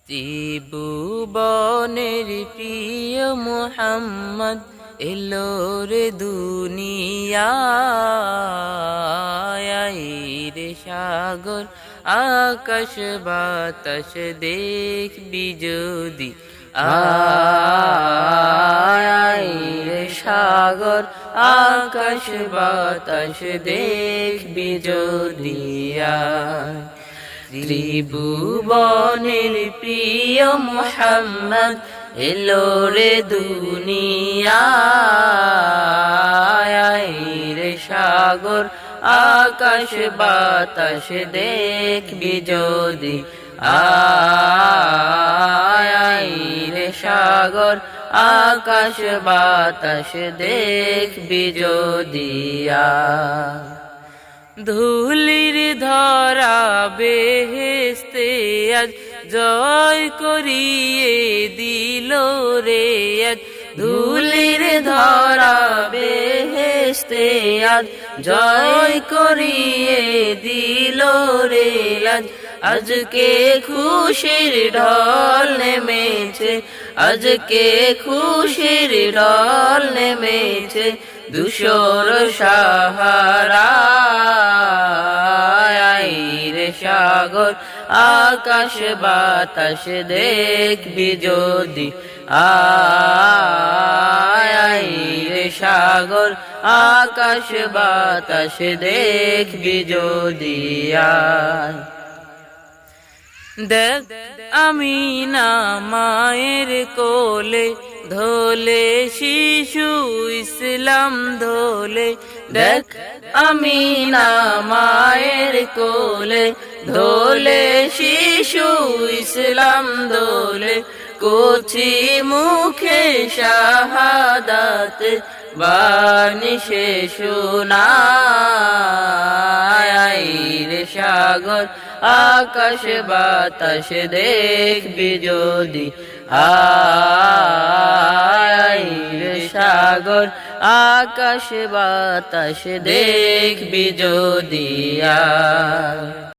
ত্রিভুবনের প্রিয় মুহাম্মদ এলো রে দুনিয়ায় রে সাগর আকাশ বাতাস দেখবি যদি আয় রে সাগর আকাশ বাতাস দেখবি যদি ত্রিভুবনের প্রিয় মুহাম্মদ এলো রে দুনিয়ায় রে সাগর আকাশ বাতাস দেখবি যদি আয় রে সাগর আকাশ বাতাস দেখবি যদি ধুলির ধরা বেহেশতে আজ জয় করিয়ে দিল রে আজ ধুলির ধরা বেহেশতে আজ জয় করিয়ে দিল রে আজ আজকে খুশির ঢল নেমেছে আজকে খুশির ঢল নেমেছে দুশোর সাহারা রে সাগর আকাশ বাতাস দেখবি যদি আয় রে সাগর আকাশ বাতাস দেখবি যদি দেখ আমিনা মায়ের কোলে ধোলে শিশু ইসলাম ধোলে দেখ আমিনা মায়ের কোলে ধোলে শিশু ইসলাম দোলে কোচি মুখে শাহাদাত বাণী সে শোনায় রে সাগর আকাশ বাতাস দেখবি যদি আয় রে সাগর আকাশ বাতাস দেখবি যদি